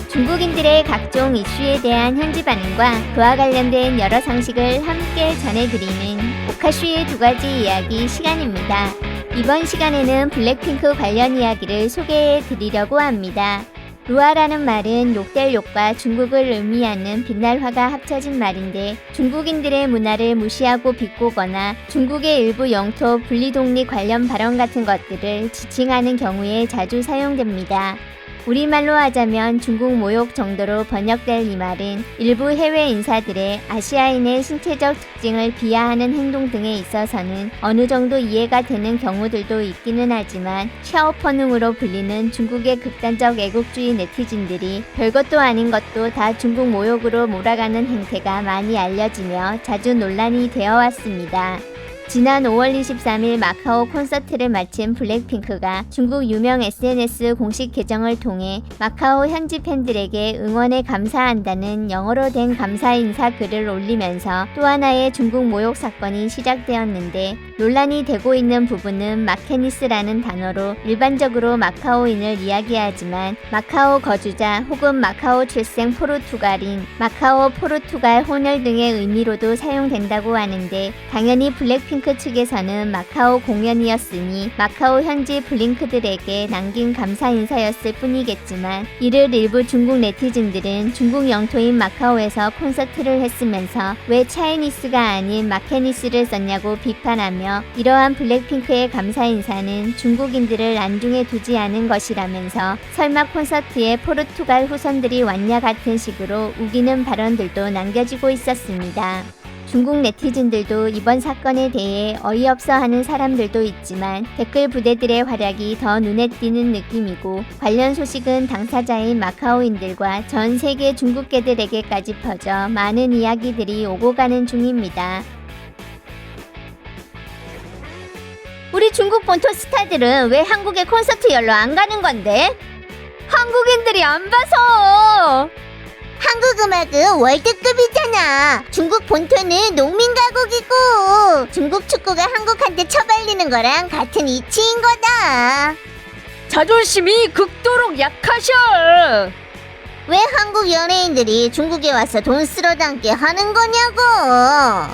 중국인들의 각종 이슈에 대한 현지 반응과 그와 관련된 여러 상식을 함께 전해드리는 오카슈의 두 가지 이야기 시간입니다. 이번 시간에는 블랙핑크 관련 이야기를 소개해 드리려고 합니다. 루아라는 말은 욕될욕과 중국을 의미하는 빛날화가 합쳐진 말인데 중국인들의 문화를 무시하고 비꼬거나 중국의 일부 영토 분리독립 관련 발언 같은 것들을 지칭하는 경우에 자주 사용됩니다. 우리말로 하자면 중국 모욕 정도로 번역될 이 말은 일부 해외 인사들의 아시아인의 신체적 특징을 비하하는 행동 등에 있어서는 어느 정도 이해가 되는 경우들도 있기는 하지만 샤오퍼능으로 불리는 중국의 극단적 애국주의 네티즌들이 별것도 아닌 것도 다 중국 모욕으로 몰아가는 행태가 많이 알려지며 자주 논란이 되어 왔습니다. 지난 5월 23일 마카오 콘서트를 마친 블랙핑크가 중국 유명 SNS 공식 계정을 통해 마카오 현지 팬들에게 응원에 감사한다는 영어로 된 감사 인사 글을 올리면서 또 하나의 중국 모욕 사건이 시작되었는데 논란이 되고 있는 부분은 마케니스라는 단어로 일반적으로 마카오인을 이야기하지만 마카오 거주자 혹은 마카오 출생 포르투갈인, 마카오 포르투갈 혼혈 등의 의미로도 사용된다고 하는데 당연히 블랙핑크 측에서는 마카오 공연이었으니 마카오 현지 블링크들에게 남긴 감사 인사였을 뿐이겠지만 이를 일부 중국 네티즌들은 중국 영토인 마카오에서 콘서트를 했으면서 왜 차이니스가 아닌 마케니스를 썼냐고 비판하며 이러한 블랙핑크의 감사 인사는 중국인들을 안중에 두지 않은 것이라면서 설마 콘서트에 포르투갈 후손들이 왔냐 같은 식으로 우기는 발언들도 남겨지고 있었습니다. 중국 네티즌들도 이번 사건에 대해 어이없어 하는 사람들도 있지만 댓글 부대들의 활약이 더 눈에 띄는 느낌이고 관련 소식은 당사자인 마카오인들과 전 세계 중국계들에게까지 퍼져 많은 이야기들이 오고 가는 중입니다. 우리 중국 본토 스타들은 왜 한국에 콘서트 열러 안 가는 건데? 한국인들이 안 봐서! 한국 음악은 월드급이잖아. 중국 본토는 농민 가곡이고 중국 축구가 한국한테 처발리는 거랑 같은 이치인 거다. 자존심이 극도로 약하셔. 왜 한국 연예인들이 중국에 와서 돈 쓸어 담게 하는 거냐고.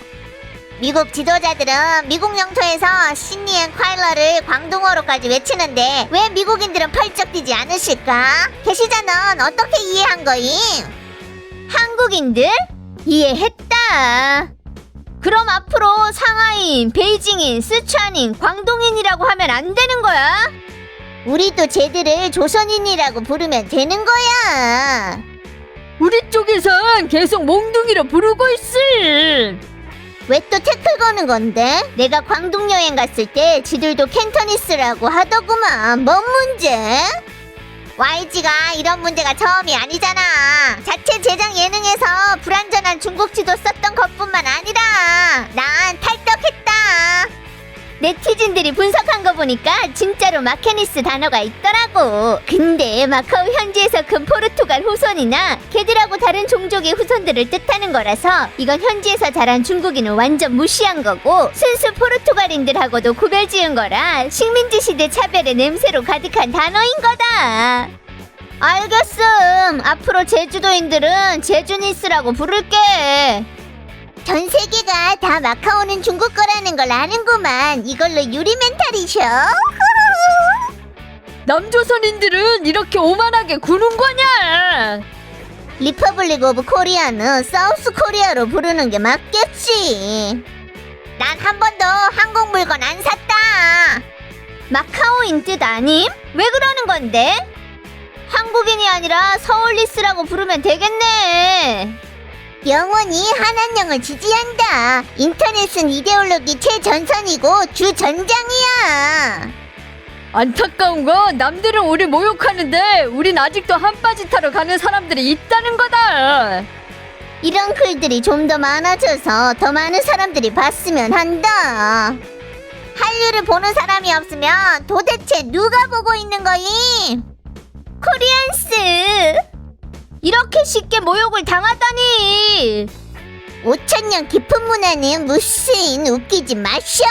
미국 지도자들은 미국 영토에서 시니 앤 콰일러를 광둥어로까지 외치는데 왜 미국인들은 펄쩍 뛰지 않으실까? 계시자는 어떻게 이해한 거임? 한국인들? 이해했다. 그럼 앞으로 상하이인, 베이징인, 스촨인, 광동인이라고 하면 안 되는 거야? 우리도 쟤들을 조선인이라고 부르면 되는 거야. 우리 쪽에선 계속 몽둥이로 부르고 있을. 왜 또 태클 거는 건데? 내가 광동 여행 갔을 때 지들도 캔터니스라고 하더구만. 뭔 문제? YG가 이런 문제가 처음이 아니잖아. 자체 제작 예능에서 불완전한 중국지도 썼던 것뿐만 아니라 난 탈덕했다. 네티즌들이 분석한 거 보니까 진짜로 마케니스 단어가 있더라고. 근데 마카오 현지에서 큰 포르투갈 후손이나 걔들하고 다른 종족의 후손들을 뜻하는 거라서 이건 현지에서 자란 중국인을 완전 무시한 거고 순수 포르투갈인들하고도 구별 지은 거라 식민지 시대 차별의 냄새로 가득한 단어인 거다. 알겠음. 앞으로 제주도인들은 제주니스라고 부를게. 전 세계가 다 마카오는 중국 거라는 걸 아는구만. 이걸로 유리 멘탈이셔. 남조선인들은 이렇게 오만하게 구는 거냐? 리퍼블릭 오브 코리아는 사우스 코리아로 부르는 게 맞겠지. 난 한 번도 한국 물건 안 샀다. 마카오인 뜻 아님? 왜 그러는 건데? 한국인이 아니라 서울리스라고 부르면 되겠네. 영원히 한한령을 지지한다. 인터넷은 이데올로기 최전선이고 주전장이야. 안타까운 건 남들은 우리 모욕하는데 우린 아직도 한바지 타러 가는 사람들이 있다는 거다. 이런 글들이 좀 더 많아져서 더 많은 사람들이 봤으면 한다. 한류를 보는 사람이 없으면 도대체 누가 보고 있는 거임? 코리안스! 이렇게 쉽게 모욕을 당하다니! 5,000년 깊은 문화는 무슨 웃기지 마셔.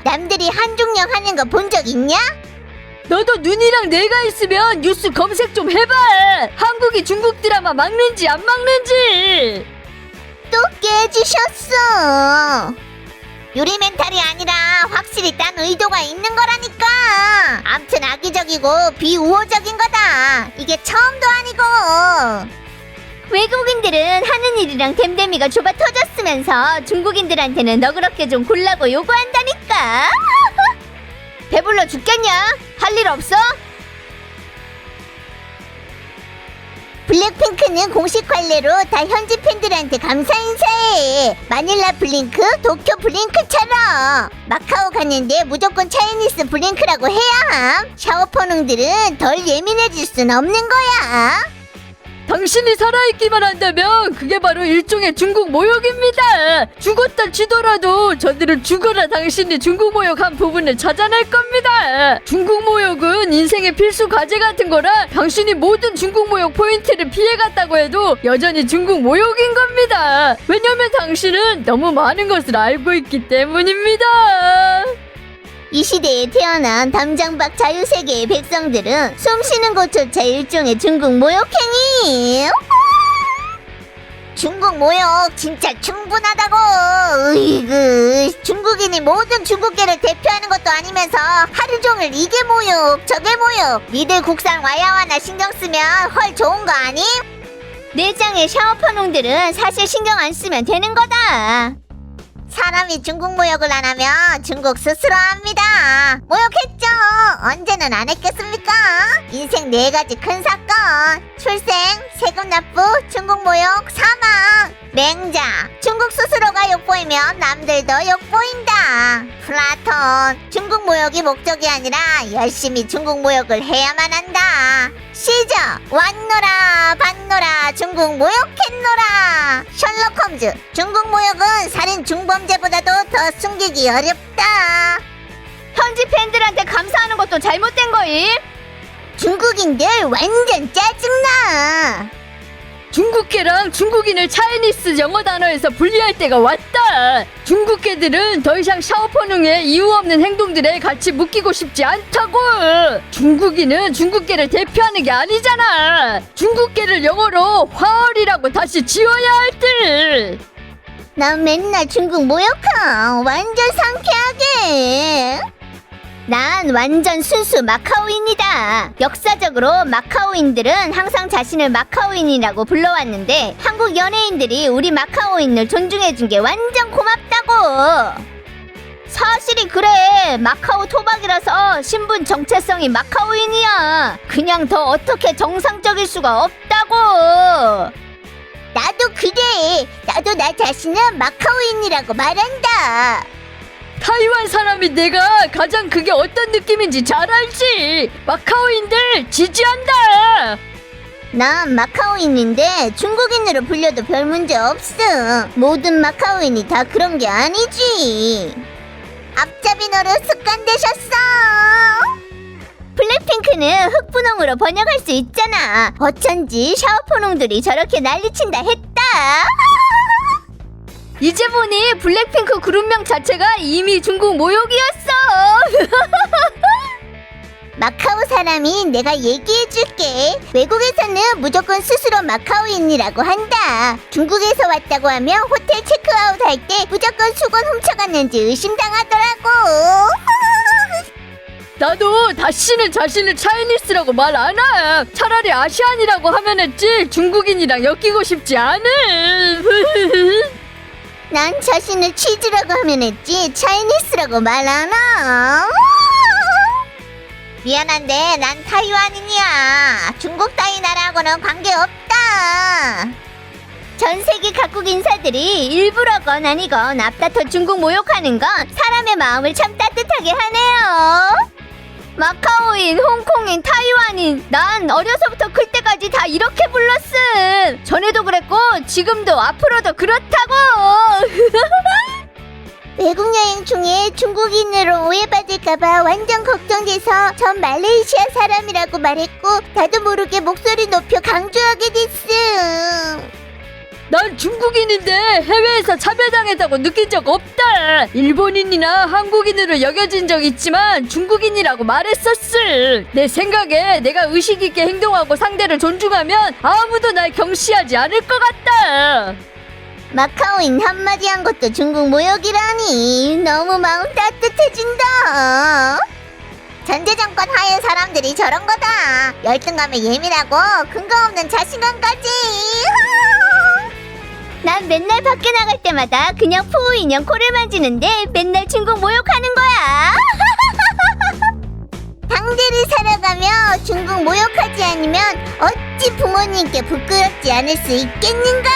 남들이 한중령 하는 거 본 적 있냐? 너도 눈이랑 뇌가 있으면 뉴스 검색 좀 해봐. 한국이 중국 드라마 막는지 안 막는지. 또 깨지셨어. 유리 멘탈이 아니라 확실히 딴 의도가 있는 거라니까. 암튼 악의적이고 비우호적인 거다. 이게 처음도 아니고. 외국인들은 하는 일이랑 댐댐이가 좁아 터졌으면서 중국인들한테는 너그럽게 좀 골라고 요구한다니까. 배불러 죽겠냐? 할 일 없어? 블랙핑크는 공식 관례로 다 현지 팬들한테 감사 인사해. 마닐라 블링크, 도쿄 블링크처럼. 마카오 갔는데 무조건 차이니스 블링크라고 해야 함. 샤오퍼능들은 덜 예민해질 순 없는 거야. 당신이 살아있기만 한다면 그게 바로 일종의 중국 모욕입니다. 죽었다 치더라도 저들은 죽어라 당신이 중국 모욕한 부분을 찾아낼 겁니다. 중국 모욕은 인생의 필수 과제 같은 거라 당신이 모든 중국 모욕 포인트를 피해갔다고 해도 여전히 중국 모욕인 겁니다. 왜냐면 당신은 너무 많은 것을 알고 있기 때문입니다. 이 시대에 태어난 담장박 자유세계의 백성들은 숨 쉬는 곳조차 일종의 중국 모욕행위. 중국 모욕 진짜 충분하다고. 으이그, 중국인이 모든 중국계를 대표하는 것도 아니면서 하루 종일 이게 모욕 저게 모욕. 니들 국산 와야와나 신경 쓰면 헐 좋은 거 아님? 내장의 샤오퍼농들은 사실 신경 안 쓰면 되는 거다. 사람이 중국 모욕을 안 하면 중국 스스로 합니다. 모욕했죠. 언제는 안 했겠습니까? 인생 4가지 큰 사건. 출생, 세금 납부, 중국 모욕, 사망. 맹자, 중국 스스로가 욕보이면 남들도 욕보인다. 플라톤, 중국 모욕이 목적이 아니라 열심히 중국 모욕을 해야만 한다. 시저, 왔노라 봤노라 중국 모욕했노라. 셜록 홈즈, 중국 모욕은 살인 중범죄보다도 더 숨기기 어렵다. 현지 팬들한테 감사하는 것도 잘못된 거임? 중국인들 완전 짜증나. 중국계랑 중국인을 차이니스 영어 단어에서 분리할 때가 왔다. 중국계들은 더 이상 샤오퍼능의 이유 없는 행동들에 같이 묶이고 싶지 않다고. 중국인은 중국계를 대표하는 게 아니잖아. 중국계를 영어로 화얼이라고 다시 지어야 할 듯. 난 맨날 중국 모욕함. 완전 상쾌하게. 난 완전 순수 마카오인이다. 역사적으로 마카오인들은 항상 자신을 마카오인이라고 불러왔는데 한국 연예인들이 우리 마카오인을 존중해준 게 완전 고맙다고. 사실이 그래. 마카오 토박이라서 신분 정체성이 마카오인이야. 그냥 더 어떻게 정상적일 수가 없다고. 나도 그래. 나도 나 자신은 마카오인이라고 말한다. 타이완 사람인 내가 가장 그게 어떤 느낌인지 잘 알지. 마카오인들 지지한다. 난 마카오인인데 중국인으로 불려도 별 문제 없음. 모든 마카오인이 다 그런 게 아니지. 앞잡이 노릇 습관되셨어. 블랙핑크는 흑분홍으로 번역할 수 있잖아. 어쩐지 샤오포농들이 저렇게 난리친다 했다. 이제 보니 블랙핑크 그룹명 자체가 이미 중국 모욕이었어. 마카오 사람이 내가 얘기해줄게. 외국에서는 무조건 스스로 마카오인이라고 한다. 중국에서 왔다고 하면 호텔 체크아웃 할 때 무조건 수건 훔쳐갔는지 의심당하더라고. 나도 다시는 자신을 차이니스라고 말 안 해. 차라리 아시안이라고 하면 했지 중국인이랑 엮이고 싶지 않음. 난 자신을 치즈라고 하면 했지 차이니스라고 말 안 하. 미안한데 난 타이완인이야. 중국 따위 나라하고는 관계없다. 전 세계 각국 인사들이 일부러건 아니건 앞다퉈 중국 모욕하는 건 사람의 마음을 참 따뜻하게 하네요. 마카오인, 홍콩인, 타이완인, 난 어려서부터 클 때까지 다 이렇게 불렀음. 전에도 그랬고 지금도 앞으로도 그렇다고. 외국 여행 중에 중국인으로 오해받을까봐 완전 걱정돼서 전 말레이시아 사람이라고 말했고 나도 모르게 목소리 높여 강조하게 됐음. 난 중국인인데 해외에서 차별당했다고 느낀 적 없다. 일본인이나 한국인으로 여겨진 적 있지만 중국인이라고 말했었을. 내 생각에 내가 의식 있게 행동하고 상대를 존중하면 아무도 날 경시하지 않을 것 같다. 마카오인 한마디 한 것도 중국 모욕이라니. 너무 마음 따뜻해진다. 전제정권 하에 사람들이 저런 거다. 열등감에 예민하고 근거 없는 자신감까지. 난 맨날 밖에 나갈 때마다 그냥 푸우 인형 코를 만지는데 맨날 중국 모욕하는 거야. 당대를 살아가며 중국 모욕하지 않으면 어찌 부모님께 부끄럽지 않을 수 있겠는가?